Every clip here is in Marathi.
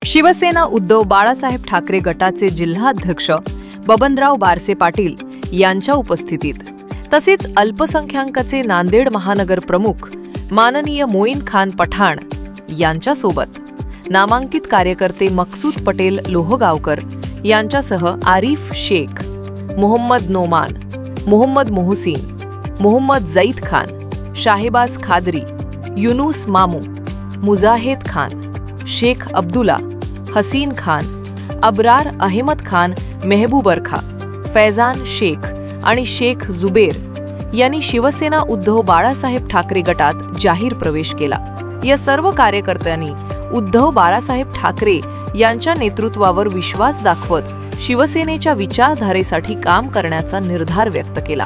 शिवसेना उद्धव बाळासाहेब ठाकरे गटाचे जिल्हाध्यक्ष बबनराव बारसे पाटील यांच्या उपस्थितीत तसेच अल्पसंख्याकांचे नांदेड महानगर प्रमुख माननीय मोईन खान पठाण यांच्यासोबत नामांकित कार्यकर्ते मकसूद पटेल लोहगावकर यांच्यासह आरिफ शेख, मोहम्मद नोमान, मोहम्मद मोहसिन, मोहम्मद जईद खान, शाहिबाज खादरी, युनुस मामू, मुजाहिद खान, शेख अब्दुल्ला, हसीन खान, अब्रार अहमद खान, मेहबूबर खा, फैजान शेख आणि शेख जुबेर यांनी शिवसेना उद्धव बाळासाहेब ठाकरे गटात जाहीर प्रवेश केला। या सर्व कार्यकर्त्यांनी उद्धव बाळासाहेब ठाकरे यांच्या नेतृत्वावर विश्वास दाखवत शिवसेनेच्या विचारधारेसाठी काम करण्याचा निर्धार व्यक्त केला।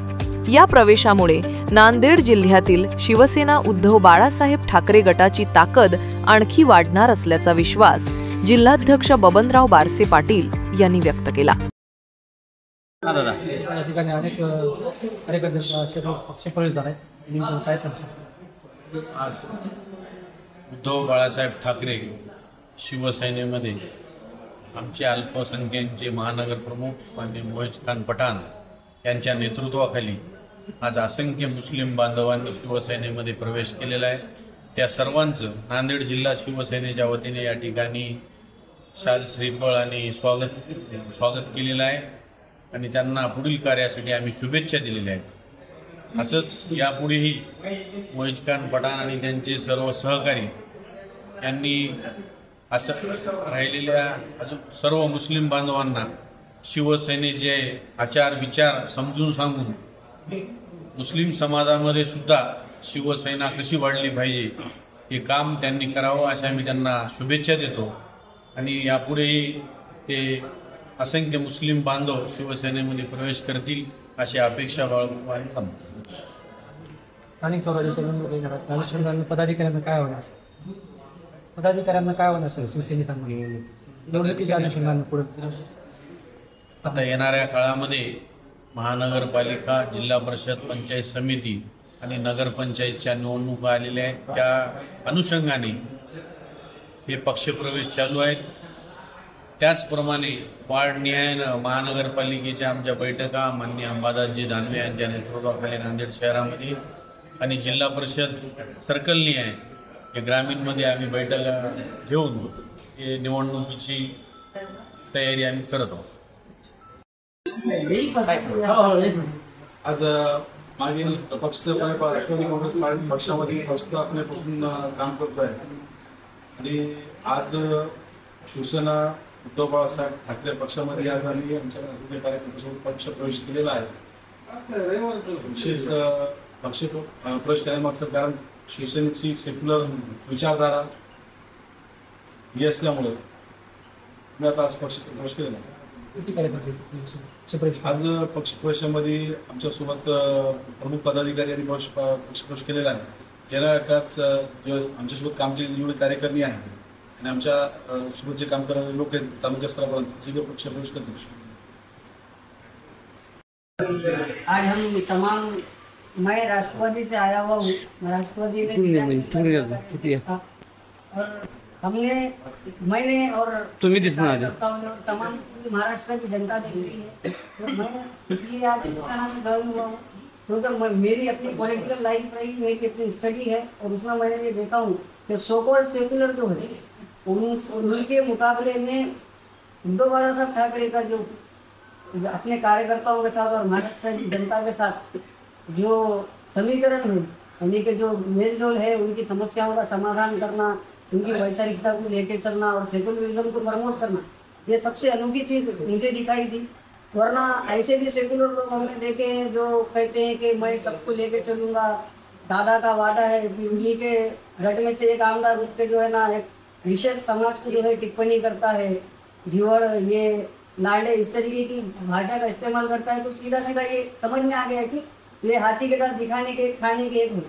या प्रवेशामुळे नांदेड जिल्ह्यातील शिवसेना उद्धव बाळासाहेब ठाकरे गटाची ताकद आणखी वाढणार असल्याचा विश्वास जिल्हाध्यक्ष बबनराव बारसे पाटील यांनी व्यक्त केला। या ठिकाणी अनेक कार्यकर्ते पक्षप्रवेश झाले, काय सांगतो? आज उद्धव बाळासाहेब ठाकरे शिवसेनेमध्ये आमचे अल्पसंख्याकांचे महानगर प्रमुख माननीय मोईन खान पठाण यांच्या नेतृत्वाखाली आज असंख्य मुस्लिम बांधवांनी शिवसेनेमध्ये प्रवेश केलेला आहे। त्या सर्वांचं नांदेड जिल्हा शिवसेनेच्या वतीने या ठिकाणी शाल श्रीफळ आणि स्वागत केलेलं आहे आणि त्यांना पुढील कार्यासाठी आम्ही शुभेच्छा दिलेल्या आहेत। असंच यापुढेही मोईन खान पठाण आणि त्यांचे सर्व सहकारी यांनी असं राहिलेल्या अजून सर्व मुस्लिम बांधवांना शिवसेनेचे आचार विचार समजून सांगून मुस्लिम समाजामध्ये सुद्धा शिवसेना कशी वाढली पाहिजे हे काम त्यांनी करावं अशा मी त्यांना शुभेच्छा देतो आणि यापुढेही ते असंख्य मुस्लिम बांधव शिवसेनेमध्ये प्रवेश करतील अशी अपेक्षा बाळगून थांबतो। स्थानिक स्वराज्याच्या अनुषंगाने पदाधिकाऱ्यांना काय होणार असेल शिवसैनिकांमध्ये निवडणुकीच्या अनुषंगाने पुढे? आता येणाऱ्या काळामध्ये महानगरपालिका, जिल्हा परिषद, पंचायत समिती आणि नगरपंचायतच्या निवडणुका आलेल्या आहेत। त्या अनुषंगाने हे पक्षप्रवेश चालू आहेत। त्याचप्रमाणे वार्डनिहाय महानगरपालिकेच्या आमच्या बैठका माननीय अंबादासजी दानवे यांच्या नेतृत्वाखाली नांदेड शहरामध्ये आणि जिल्हा परिषद सर्कलनिहाय हे ग्रामीणमध्ये आम्ही बैठका घेऊन हे निवडणुकीची तयारी आम्ही करत आहोत। आज मागील पक्ष राष्ट्रवादी काँग्रेस पक्षामध्ये स्थापनेपासून काम करतो आहे आणि आज शिवसेना उद्धव बाळासाहेब ठाकरे पक्षामध्ये आज आम्ही आमच्या कार्यकर्त्यांसोबत पक्ष प्रवेश केलेला आहे। विशेष पक्ष प्रवेश करण्यामागचं कारण शिवसेनेची सेक्युलर विचारधारा ही असल्यामुळे मी आता आज पक्ष प्रवेश केलेला आहे। आज पक्ष प्रवेशामध्ये आमच्यासोबत प्रमुख पदाधिकारी आणि पक्ष प्रवेश केलेला आहे। येणाऱ्या काळात आमच्यासोबत काम केलेले जेवढे कार्यकर्ते आहेत आणि आमच्या सोबत जे काम करणारे लोक आहेत तालुका स्तरापर्यंत जे पक्ष प्रवेश करतील। आज हम तमाम, मैं राष्ट्रवादी से आया हुआ हूँ, राष्ट्रवादी में और हमने, मैंने और तमाम महाराष्ट्र की जनता देख रही है, तो मैं इसलिए आज शिवसेना में ज्वाइन हुआ हूँ क्योंकि मेरी अपनी पॉलिटिकल लाइफ रही, मेरी अपनी स्टडी है और उसमें मैंने ये देखा हूँ कि सो कॉल्ड सेक्युलर जो है उनके मुकाबले में उद्धव बाळासाहेब ठाकरे का जो अपने कार्यकर्ताओं के साथ और महाराष्ट्र की जनता के साथ जो समीकरण है, यानी कि जो मेलजोल है, उनकी समस्याओं का समाधान करना, उनकी वैचारिकता को लेके चलना और सेकुलरिज्म को प्रमोट करना, ये सबसे अनोखी चीज मुझे दिखाई दी। वरना ऐसे भी सेकुलर लोग हमने देखे हैं जो कहते हैं कि मैं सबको लेके चलूंगा, दादा का वादा है, उन्हीं के गट में से एक आमदार उठ के जो है ना एक विशेष समाज को जो है टिप्पणी करता है, जीवड़, ये लाडे, इस तरीके की भाषा का इस्तेमाल करता है, तो सीधा सीधा ये समझ में आ गया कि ये हाथी के दांत दिखाने के खाने के एक हो,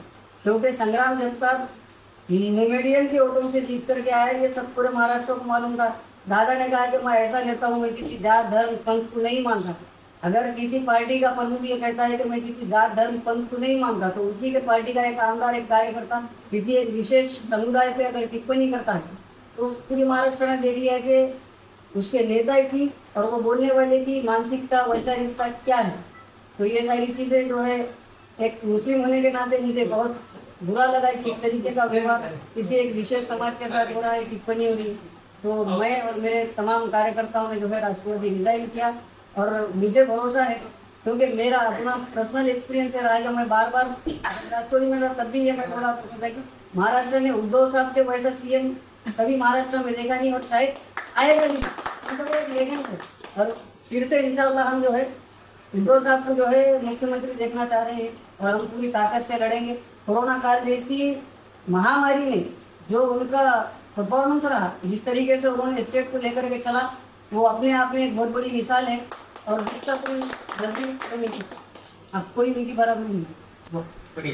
क्योंकि संग्राम जनता मीडियम के वोटों से जीत करके आए, ये सब पूरे महाराष्ट्र को मालूम था। दादा ने कहा कि मैं ऐसा नेता हूँ, मैं किसी जात धर्म पंथ को नहीं मानता। अगर किसी पार्टी का प्रमुख ये कहता है कि मैं किसी जात धर्म पंथ को नहीं मानता, तो उसी के पार्टी का एक आमदार, एक कार्यकर्ता किसी एक विशेष समुदाय पे अगर टिप्पणी करता है तो पूरी महाराष्ट्र ने देख लिया कि उसके नेता की और वो बोलने वाले की मानसिकता वैचारिकता क्या है। तो ये सारी चीज़ें जो है एक मुस्लिम होने के नाते मुझे बहुत बुरा लगा कि किस तरीके का व्यवहार किसी एक विशेष समाज के साथ हो रहा है, टिप्पणी हो रही। तो मैं और मेरे तमाम कार्यकर्ताओं ने जो है राष्ट्रवादी रिजाइन किया और मुझे भरोसा है क्योंकि मेरा अपना पर्सनल एक्सपीरियंस है रहा है। मैं बार बार राष्ट्रवादी में था तब भी ये मैं थोड़ा सोचता कि महाराष्ट्र में उद्धव साहब के वैसा सीएम कभी महाराष्ट्र में देखा नहीं और शायद आएगा नहीं, मतलब एक लेजेंड है। और फिर से इंशाल्लाह हम जो है उद्धव साहब को जो है मुख्यमंत्री देखना चाह रहे हैं और हम पूरी ताकत से लड़ेंगे। कोरोना काल जैसी महामारी में जो उनका परफॉर्मेंस रहा, जिस तरीके से उन्होंने स्टेट को लेकर के चला, वो अपने आप में एक बहुत बड़ी मिसाल है और दूसरा कोई जल्दी नहीं, अब कोई उनकी बराबरी नहीं।